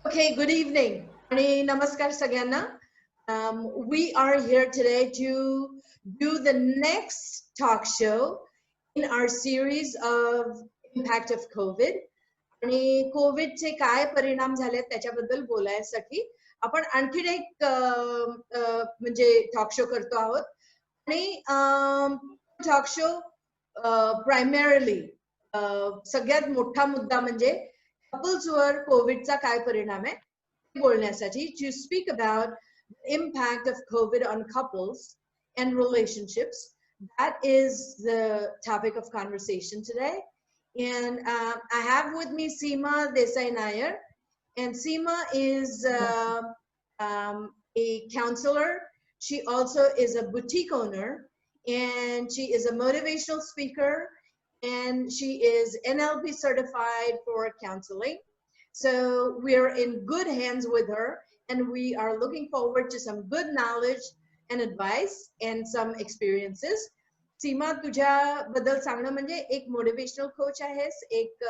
Okay, good evening. आणि नमस्कार सगळ्यांना. We are here today to do the next talk show in our series of impact of COVID. आणि कोविडचे काय परिणाम झालेत त्याच्याबद्दल बोलायसाठी आपण आणखीन एक म्हणजे टॉक शो करतो आहोत. आणि टॉक शो प्रायमरली सगळ्यात मोठा मुद्दा म्हणजे कपल्सवर कोविडचा काय परिणाम आहे हे बोलण्यासाठी to speak about the impact of COVID on couples and relationships. That is the topic of conversation today. And I have with me Seema Desai Nair. And Seema is a counselor. She also is a boutique owner. And she is a motivational speaker. And she is NLP certified for counseling. So we're in good hands with her. And we are looking forward to some good knowledge and advice and some experiences. सीमा तुझ्याबद्दल सांगणं म्हणजे एक motivational coach आहेस, एक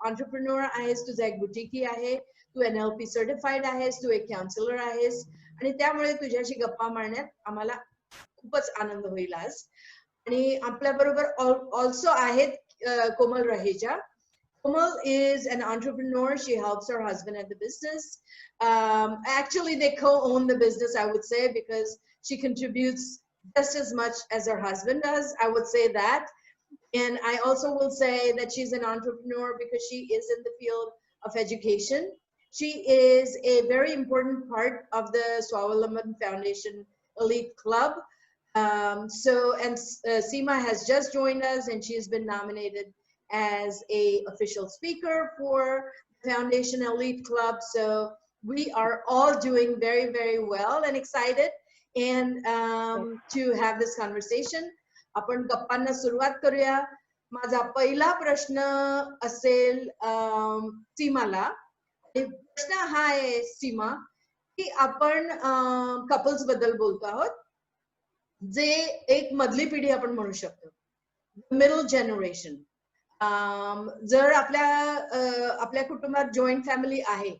entrepreneur आहेस, तुझा एक बुटीकी आहे, तू NLP सर्टिफाईड आहेस, तू एक काउन्सिलर आहेस आणि त्यामुळे तुझ्याशी गप्पा मारण्यात आम्हाला खूपच आनंद होईल आज. आणि आपल्या बरोबर ऑल्सो आहेत कोमल Raheja. Komal is an entrepreneur. She helps her husband at the business. Actually, they co-own the business, I would say, because she contributes just as much as her husband does. I would say that. And I also will say that she's an entrepreneur because she is in the field of education. She is a very important part of the Swavalamban Foundation Elite Club. Seema has just joined us and she has been nominated as a official speaker for the Foundation Elite Club. So we are all doing very, very well and excited and to have this conversation. आपण गप्पांना सुरुवात करूया. माझा पहिला प्रश्न असेल सीमाला. प्रश्न हा आहे सीमा की आपण कपल्स बद्दल बोलतो आहोत, जे एक मधली पिढी आपण म्हणू शकतो, मिडल जनरेशन. जर आपल्या कुटुंबात जॉईंट फॅमिली आहे,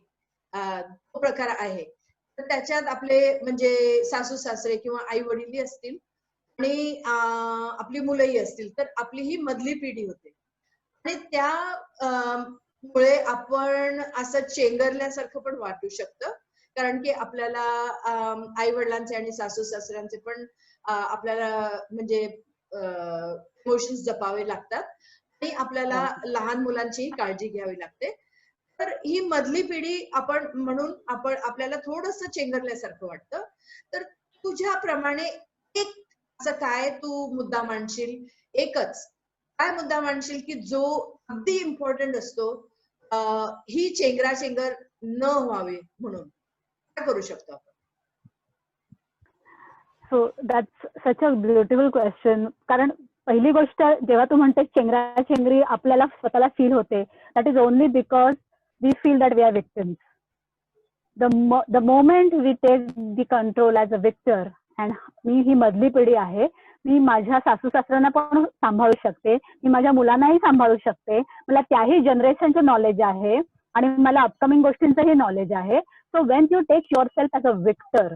तो प्रकार आहे, तर त्याच्यात आपले म्हणजे सासू सासरे किंवा आई वडील असतील आणि आपली मुलंही असतील, तर आपली ही मधली पिढी होते आणि त्यामुळे आपण असं चेंगरल्यासारखं पण वाटू शकतं, कारण की आपल्याला आई वडिलांचे आणि सासू सासऱ्यांचे पण आपल्याला म्हणजे इमोशन्स जपावे लागतात आणि आपल्याला लहान मुलांची काळजी घ्यावी लागते. तर ही मधली पिढी आपण म्हणून आपल्याला थोडंसं चेंगरल्यासारखं वाटतं. तर तुझ्याप्रमाणे एक असं काय तू मुद्दा मांडशील, एकच काय मुद्दा मांडशील की जो अगदी इम्पॉर्टंट असतो, ही चेंगराचेंगर न व्हावी म्हणून काय करू शकतो आपण? So that's such a beautiful question. कारण पहिली गोष्ट जेव्हा तू म्हणते चेंगराचेंगरी आपल्याला स्वतःला फील होते, that is only because we feel that we are victims. The moment we take the control as a victor, and मी ही मधली पिढी आहे, मी माझ्या सासू सासऱ्यांना पण सांभाळू शकते, मी माझ्या मुलांनाही सांभाळू शकते, मला त्याही जनरेशनचं नॉलेज आहे आणि मला अपकमिंग गोष्टींचंही नॉलेज आहे. So when you take yourself as a victor,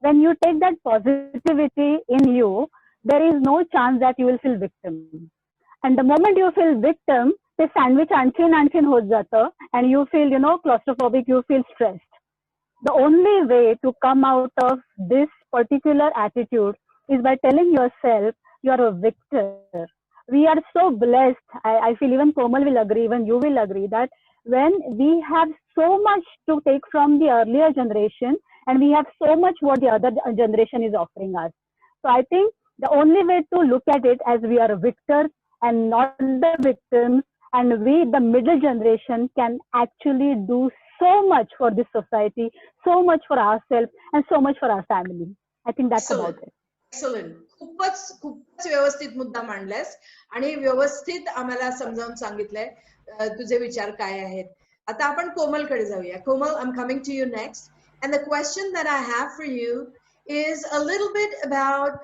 when you take that positivity in you, there is no chance that you will feel victim. And the moment you feel victim, the sandwich आणखीन होत जातं and you feel, claustrophobic, you feel stressed. The only way to come out of this particular attitude is by telling yourself you are a victor. We are so blessed. I feel even Komal will agree, even you will agree, that when we have so much to take from the earlier generation and we have so much what the other generation is offering us. So I think the only way to look at it as we are a victor and not the victims, and we, the middle generation, can actually do so much for this society, so much for ourselves, and so much for our family. I think that's about it. Excellent. खूपच व्यवस्थित मुद्दा मांडलास आणि व्यवस्थित आम्हाला समजावून सांगितलंय तुझे विचार काय आहेत. आता आपण कोमलकडे जाऊया. कोमल, I'm coming to you next. And the question that I have for you is a little bit about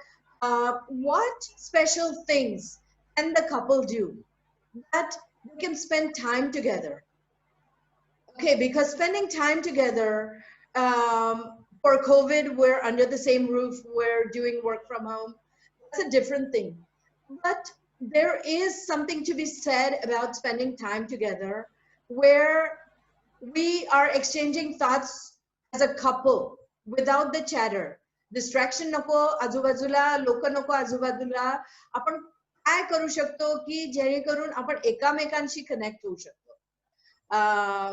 what special things can the couple do that they can spend time together. Okay, because spending time together, for COVID, we're under the same roof, we're doing work from home. That's a different thing. But there is something to be said about spending time together where we are exchanging thoughts as a couple without the chatter. Distraction नको आजूबाजूला, लोक नको आजूबाजूला. आपण काय करू शकतो की जेणेकरून आपण एकामेकांशी कनेक्ट होऊ शकतो.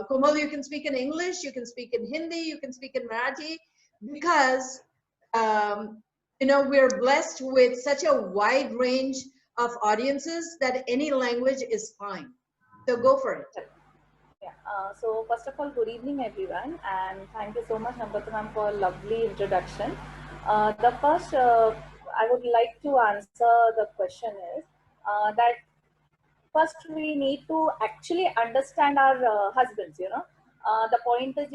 Komal, you can speak in English, you can speak in Hindi, you can speak in Marathi, because you know, we're blessed with such a wide range of audiences that any language is fine. So go for it. Yeah. So first of all, good evening, everyone, and thank you so much, Nambata ma'am, for a lovely introduction. The first I would like to answer the question is that first we need to actually understand our husbands. The point is,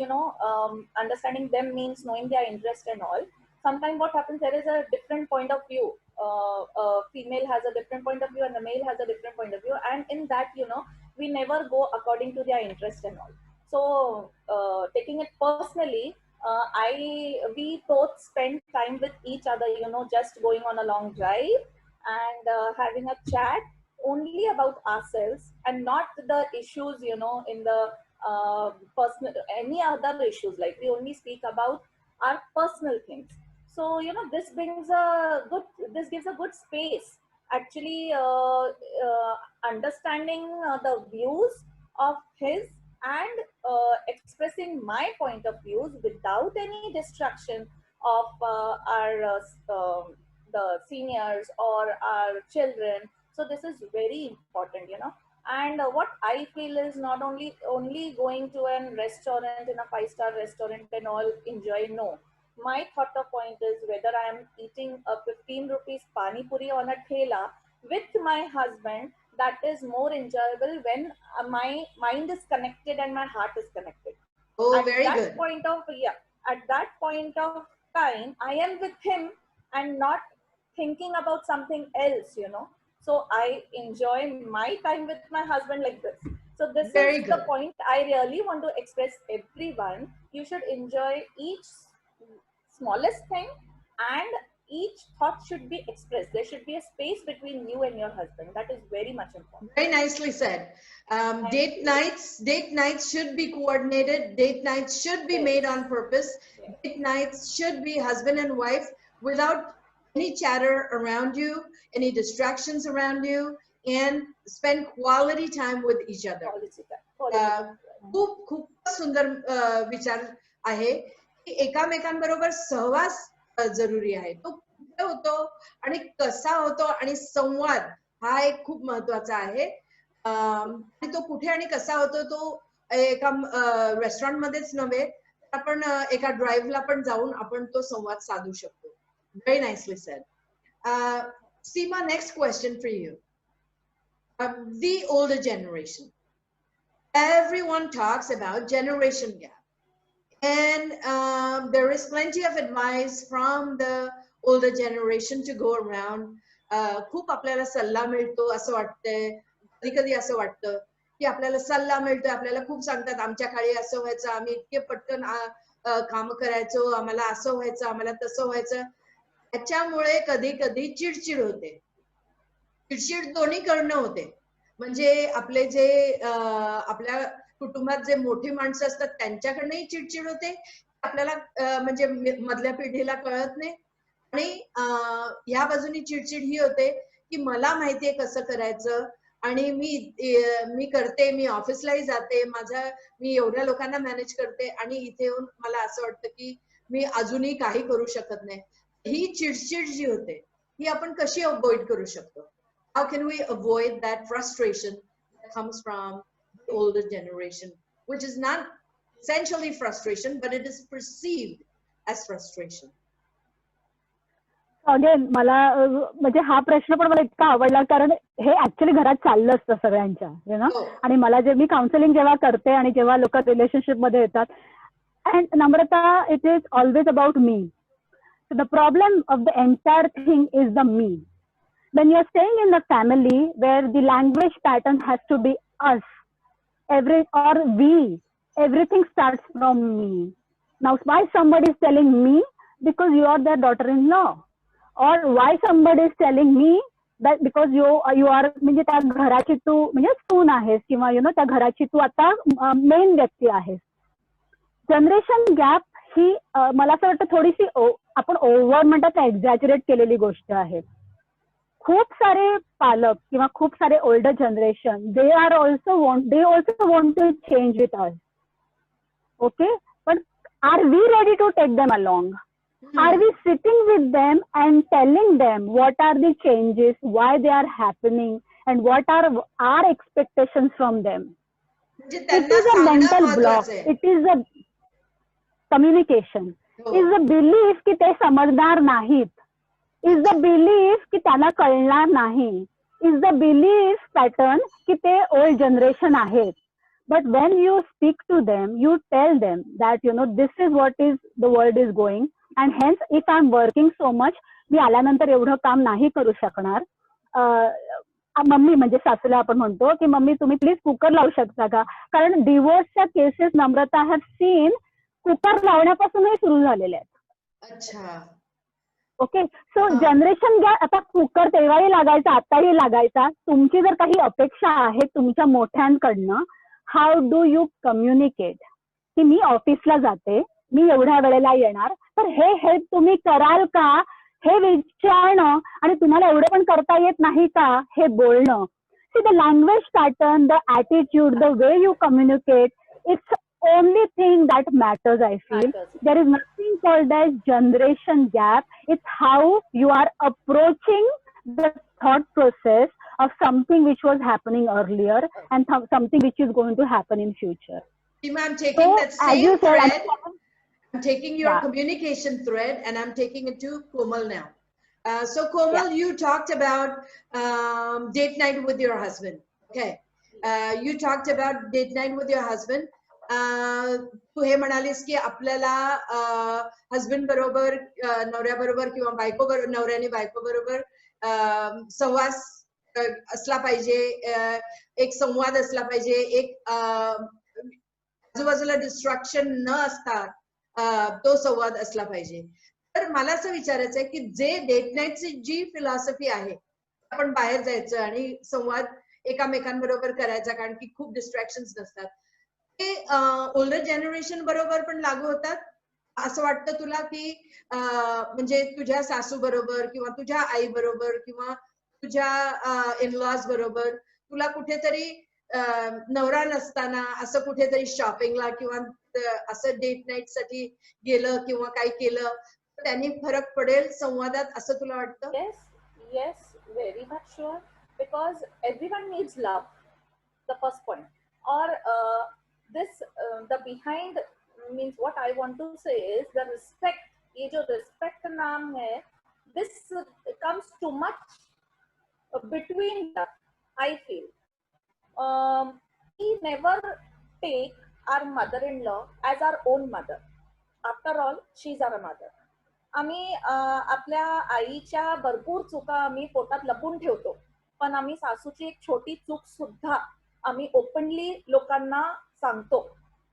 understanding them means knowing their interest and all. Sometimes what happens, there is a different point of view. A female has a different point of view and the male has a different point of view, and in that, we never go according to their interest and all. So taking it personally, we both spend time with each other, just going on a long drive and having a chat only about ourselves and not the issues, in the personal, any other issues. Like, we only speak about our personal things. So this gives a good space, actually, understanding the views of his and expressing my point of views without any distraction of the seniors or our children. So this is very important, and what I feel is not only going to a restaurant, in a 5-star restaurant and all, enjoy. No, my thought of point is whether I am eating a 15 rupees pani puri on a thela with my husband, that is more enjoyable when my mind is connected and my heart is connected. Oh, very good. At that point of time, I am with him and not thinking about something else, So I enjoy my time with my husband like this. So this is the point I really want to express everyone. You should enjoy each smallest thing, and each thought should be expressed. There should be a space between you and your husband. That is very much important. Very nicely said. Date nights should be coordinated. Date nights should be made on purpose. Date nights should be husband and wife without any chatter around you, any distractions around you, and spend quality time with each other. खूप सुंदर विचार आहे की एकामेकांबरोबर सहवास जरुरी आहे. तो कुठे होतो आणि कसा होतो आणि संवाद हा एक खूप महत्वाचा आहे. आणि तो कुठे आणि कसा होतो तो एका रेस्टॉरंट मध्येच नव्हे, आपण एका ड्राईव्हला पण जाऊन आपण तो संवाद साधू शकतो. Very nicely said. Seema, next question for you. The older generation. Everyone talks about generation gap. And there is plenty of advice from the older generation to go around. खूप आपल्याला सल्ला मिळतो असं वाटतंय. कधी-कधी असं वाटतं की आपल्याला सल्ला मिळतोय, आपल्याला खूप सांगतात आमच्या काळी असं व्हायचं, आम्ही इतके पटकन काम करायचो, आम्हाला असं व्हायचं, आम्हाला तसं व्हायचं. त्याच्यामुळे कधी-कधी चिडचिड होते. चिडचिड दोन्हीकडनं होते. म्हणजे आपले जे आपल्या कुटुंबात जे मोठी माणसं असतात त्यांच्याकडनंही चिडचिड होते. आपल्याला म्हणजे मधल्या पिढीला कळत नाही. आणि या बाजूनी चिडचिड ही होते की मला माहितीये कसं करायचं आणि मी करते, मी ऑफिसलाही जाते, मी एवढ्या लोकांना मॅनेज करते आणि इथे येऊन मला असं वाटतं की मी अजूनही काही करू शकत नाही. ही चिडचिड जी होते ही आपण कशी अवॉइड करू शकतो? How can we avoid that frustration that comes from the older generation, which is not essentially frustration, but it is perceived as frustration? Again मला म्हणजे हा प्रश्न पण मला इतका आवडला, कारण हे ऍक्च्युली घरात चाललं असतं सगळ्यांच्या, आणि मला मी काउन्सिलिंग जेव्हा करते आणि जेव्हा लोक रिलेशनशिप मध्ये येतात, and Namrata, it is always about me. So the problem of the entire thing is the me. When you're staying in the family where the language pattern has to be us, we, everything starts from me. Now, why somebody is telling me? Because you are their daughter-in-law. Or why somebody is telling me that because you are म्हणजे त्या घराची तू म्हणजे सून आहेस किंवा त्या घराची तू आता मेन व्यक्ती आहेस. जनरेशन गॅप ही मला असं वाटतं थोडीशी आपण ओव्हर म्हणतात ना एक्झॅजरेट केलेली गोष्ट आहे. खूप सारे पालक किंवा खूप सारे older generation they also want to change with us. Okay, पण are we ready to take them along? Are we sitting with them and telling them what are the changes, why they are happening, and what are our expectations from them? It is a mental block. It is a communication. Is the belief की ते समजणार नाहीत. Is the belief की त्यांना कळणार नाही. Is the belief pattern की ते old generation आहेत. But when you speak to them, you tell them that this is what is the world is going. And hence, if I'm working so much, मी आल्यानंतर एवढं काम नाही करू शकणार. Mummy म्हणजे सासूला आपण म्हणतो की मम्मी तुम्ही प्लीज कुकर लावू शकता का? कारण डिवोर्सच्या cases Namrata have seen cooker लावण्यापासूनही सुरू झालेले आहेत. अच्छा. Okay, so generation gap. आता कुकर तेव्हाही लागायचा, आताही लागायचा. तुमची जर काही अपेक्षा आहे तुमच्या मोठ्यांकडनं, हाऊ डू यू कम्युनिकेट की मी ऑफिसला जाते, मी एवढ्या वेळेला येणार, तर हे हेल्प तुम्ही कराल का हे विचारणं आणि तुम्हाला एवढं पण करता येत नाही का हे बोलणं. See the language pattern, the attitude, the way you communicate, it's only thing that matters. I feel there is nothing called as generation gap. It's how you are approaching the thought process of something which was happening earlier and something which is going to happen in future. I'm taking that same thread. I'm taking your communication thread and I'm taking it to Komal now. So Komal, you talked about date night with your husband. Okay. You talked about date night with your husband. तू हे म्हणालीस की आपल्याला husband बरोबर, नवऱ्या बरोबर किंवा नवऱ्याने बायको बरोबर संवाद असला पाहिजे, एक संवाद असला पाहिजे, एक आजूबाजूला डिस्ट्रॅक्शन न असता तो संवाद असला पाहिजे. तर मला असं विचारायचं आहे की जे डेट नाईटची जी फिलॉसॉफी आहे, आपण बाहेर जायचं आणि संवाद एकामेकांबरोबर करायचा कारण की खूप डिस्ट्रॅक्शन्स नसतात, ते ओल्डर जनरेशन बरोबर पण लागू होतात असं वाटतं तुला की म्हणजे तुझ्या सासू बरोबर किंवा तुझ्या आई बरोबर किंवा तुझ्या इनलॉज बरोबर तुला कुठेतरी नवरा नसताना असं कुठेतरी शॉपिंगला किंवा असं डेट नाईट साठी गेलं किंवा काय केलं त्यांनी फरक पडेल संवादात असं तुला वाटतं? Yes, very much sure, because everyone needs love, the first point. Or the behind means what I want to say is the respect. ये जो respect नाम है, this comes too much between them, I feel. We never take our mother-in-law as our own mother. After all, she's our mother. आम्ही आपल्या आईच्या भरपूर चुका आम्ही पोटात लपून ठेवतो, पण आम्ही सासूची एक छोटी चूक सुद्धा आम्ही ओपनली लोकांना सांगतो.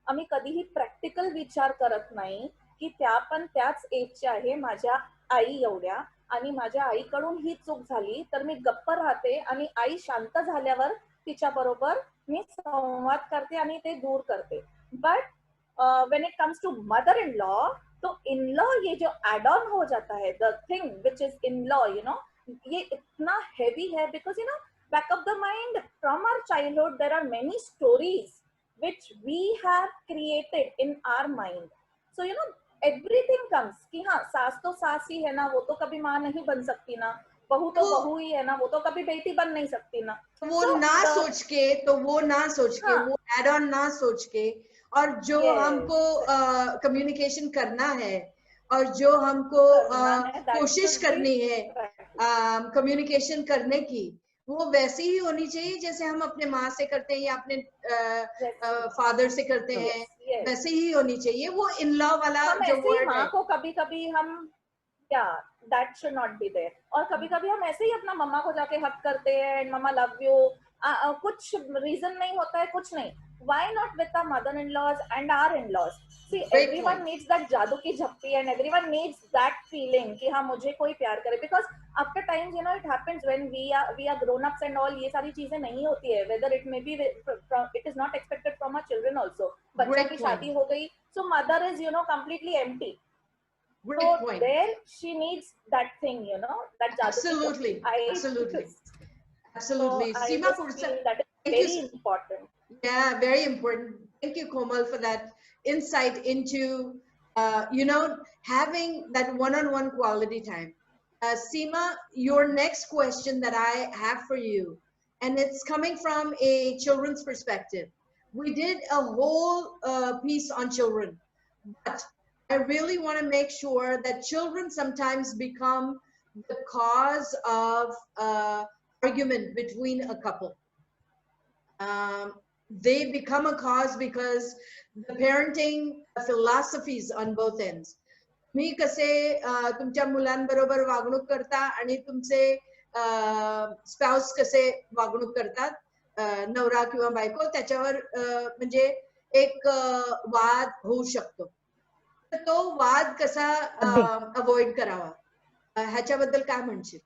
आम्ही कधीही प्रॅक्टिकल विचार करत नाही की त्या पण त्याच एजच्या आहे माझ्या आई एवढ्या, आणि माझ्या आईकडून ही चूक झाली तर मी गप्प राहते आणि आई शांत झाल्यावर तिच्या बरोबर मी संवाद करते आणि ते दूर करते. But when it comes to mother in law, तो इन लॉ ये जो एड ऑन हो जाता है, the thing which is in law, ये इतना हैवी है because back of the mind from our childhood there are many stories which we have created in our mind. So everything comes कि हाँ सास तो सास ही है ना, वो तो कभी माँ नहीं बन सकती ना, बहू तो बहू ही है ना, वो तो कभी बेटी बन नहीं सकती ना. वो ना सोच के वो एड ऑन ना सोच के, और जो हमको कम्युनिकेशन करना है और जो हमको कोशिश करनी है कम्युनिकेशन करने की, वो वैसी ही होनी चाहिए जैसे हम अपने माँ से करते हैं या अपने फादर से करते हैं, वैसे ही होनी चाहिए. वो इन लॉ वाला जो वर्ड है, को कभी कभी हम that should not be there. और कभी कभी हम ऐसे ही अपना मम्मा को जाके हक करते हैं, मम्मा लव यू, कुछ रीजन नहीं होता है, कुछ नहीं. Why not with our mother-in-laws and our in-laws? See, Great everyone point. needs that जादू की झप्पी, and everyone needs that feeling कि हाँ मुझे कोई प्यार करे. Because after times, you know, it happens when we are grown-ups and all, ये सारी चीजें नहीं होती है. Whether it may be it is not expected from our children also. बच्चों Great की point. शादी हो गई, so mother is, you know, completely empty. Great So point. there she needs that thing, you know, that जादू की Absolutely. झप्पी. Absolutely. So Absolutely. I Seema just Pursa, feel that is thank you. very important. Yeah, very important. Thank you, Komal, for that insight into, you know, having that one-on-one quality time. Seema, your next question that I have for you, and it's coming from a children's perspective. We did a whole piece on children, but I really want to make sure that children sometimes become the cause of argument between a couple. They become a cause because the parenting philosophies on both ends. तुम्ही कसे तुमच्या मुलांबरोबर वागणूक करता आणि तुमचे spouse कसे वागणूक करतात, नवरा किंवा बायको, त्याच्यावर म्हणजे एक वाद होऊ शकतो. तर तो वाद कसा अवॉइड करावा, ह्याच्याबद्दल काय म्हणशील?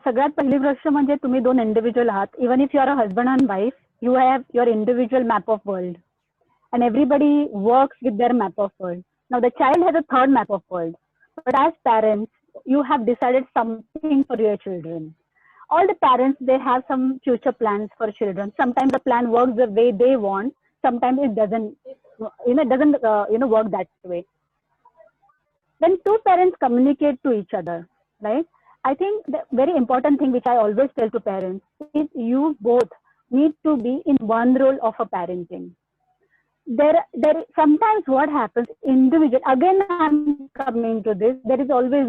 सगळ्यात पहिली गोष्ट म्हणजे तुम्ही दोन इंडिव्हिज्युअल आहात. Even if you are a husband and wife, you have your individual map of world and everybody works with their map of world. Now the child has a third map of world, but as parents, you have decided something for your children. All the parents, they have some future plans for children. Sometimes the plan works the way they want, sometimes it doesn't, work that way. When two parents communicate to each other, right? I think the very important thing which I always tell to parents is you both need to be in one role of a parenting. There sometimes what happens, individual, again I'm coming to this, there is always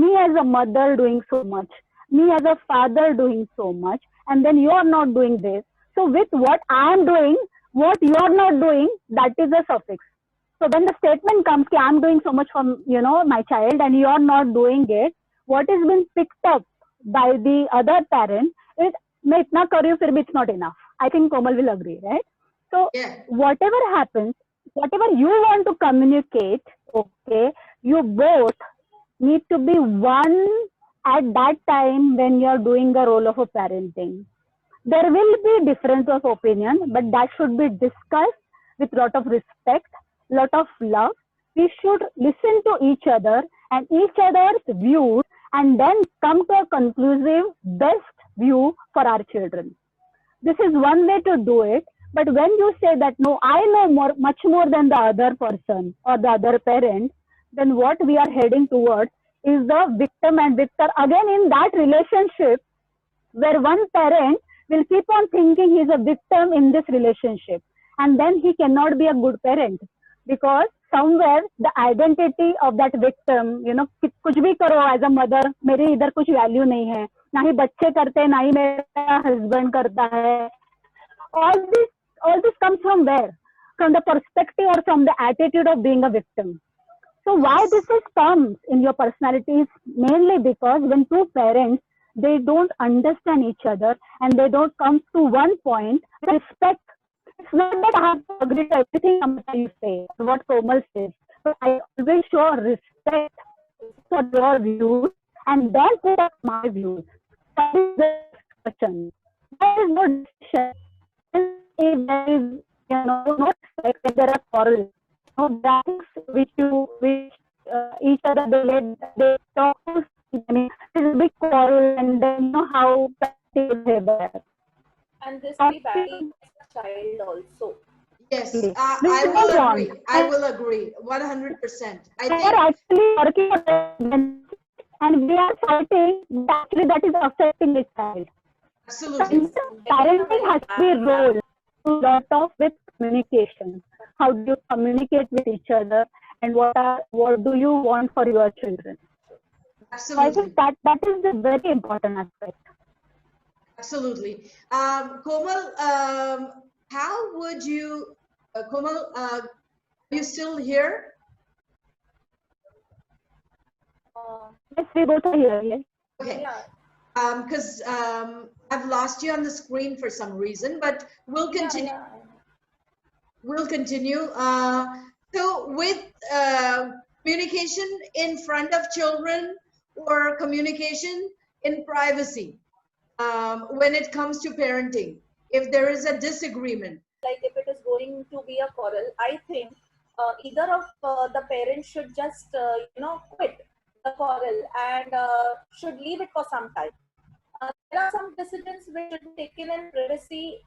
me as a mother doing so much, me as a father doing so much, and then you are not doing this. So with what I am doing, what you are not doing, that is a suffix. So when the statement comes कि I'm doing so much for my child and you are not doing it, what is being picked up by the other parent is मैं इतना कर रही हूँ फिर भी it's not enough. I think Komal will agree, right? So Yeah. whatever happens, whatever you want to communicate, okay, you both need to be one at that time when you're doing the role of a parenting. There will be difference of opinion, but that should be discussed with lot of respect, lot of love. We should listen to each other and each other's views and then come to a conclusive best view for our children. This is one way to do it. But when you say that, no, I know much more than the other person or the other parent, then what we are heading towards is the victim and victor again in that relationship, where one parent will keep on thinking he is a victim in this relationship, and then he cannot be a good parent, because somewhere the identity of that victim, कुछ भी करो as a mother, मेरे इधर कुछ value नहीं है, ना ही बच्चे करते, ना ही मेरा हस्बैंड करता है. All this comes from where? From the perspective or from the attitude of being a victim. So why this comes in your personality is mainly because when two parents, they don't understand each other and they don't come to one point, respect. It's not that I have to agree to everything you say, what Komal says, but I always show respect for your views and then put up my views. That is the discussion. There is no discussion. If there is, no respect, if there are quarrels, things which each other they talk to. I mean, this is a big quarrel, and then how people say that. And this will be badly child also. Yes, Wrong. I will agree 100%. I We think are actually working on it, and we are fighting. Actually, that is affecting the child. absolutely. Parenting has to be role. Lot of with communication. How do you communicate with each other, and what do you want for your children? So I think that is the very important aspect. Absolutely. Komal, how would you, Komal, are you still here? Yes, we both are here. Yes. Okay. Yeah. because I've lost you on the screen for some reason, but we'll continue. Yeah. We'll continue. So with communication in front of children or communication in privacy, when it comes to parenting, if there is a disagreement. Like if it is going to be a quarrel, I think either of the parents should just quit the quarrel and should leave it for some time. There are some decisions which should be taken in privacy,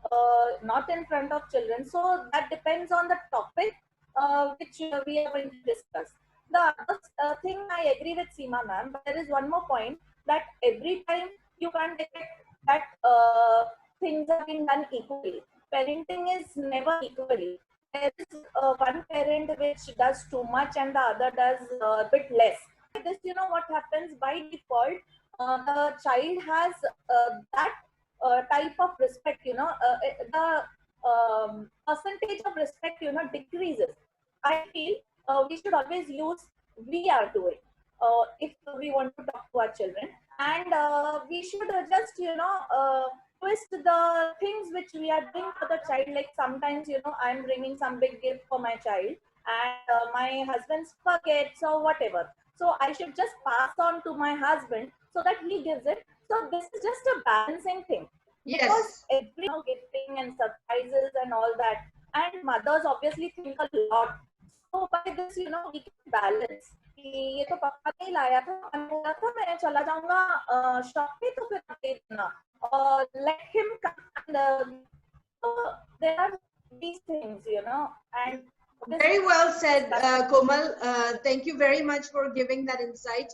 not in front of children. So that depends on the topic which we are going to discuss. The other thing I agree with Seema ma'am, but there is one more point that every time you can't expect that things are being done equally. Parenting is never equally. There is one parent which does too much and the other does a bit less. This, what happens by default, the child has that type of respect, the percentage of respect, decreases. I feel we should always use we are doing if we want to talk to our children, and we should just, twist the things which we are doing for the child. Like sometimes, I'm bringing some big gift for my child, and my husband's forgets or whatever. So I should just pass on to my husband so that he gives it. So this is just a balancing thing. Yes. Because every gifting and surprises and all that, and mothers obviously think a lot. So by this, we can balance. कि ये तो पापा ने लाया था, मैंने बोला था मैं चला जाऊंगा शॉप पे तो फिर दे देना, और let him come and so there are these things, and very well said, Komal. Thank you very much for giving that insight.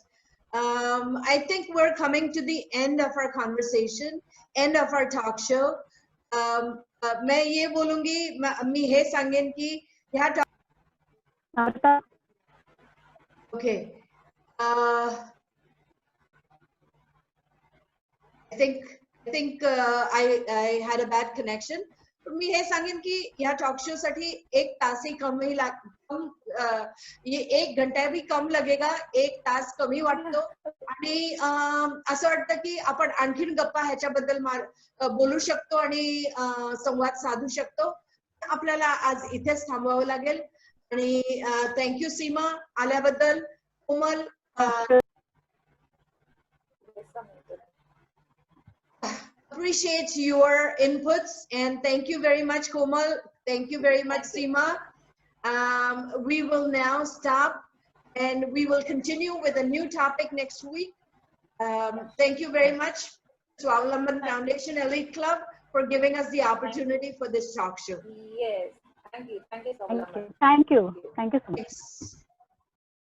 I think we're coming to the end of our conversation, end of our talk show. मैं ये बोलूंगी, मी हे सांगेन की ह्या okay. I think I had a bad connection. मी हे सांगेन की या talk show साठी 1 तासही कमी ये 1 घंटा भी कम लगेगा, 1 तास कमी वाटतो, आणि असं वाटतं की आपण आणखीन गप्पा ह्याच्याबद्दल बोलू शकतो आणि संवाद साधू शकतो. आपल्याला आज इथेच थांबवावं लागेल. आणि थँक्यू सीमा आल्याबद्दल. कोमल, appreciate your inputs, and thank you very much, Komal. Thank you very much, Seema. We will now stop and we will continue with a new topic next week. Thank you very much to Avalamban Foundation Elite Club for giving us the opportunity for this talk show. Yes, thank you. Thank you so much. Thank you. Thank you so much. Thanks.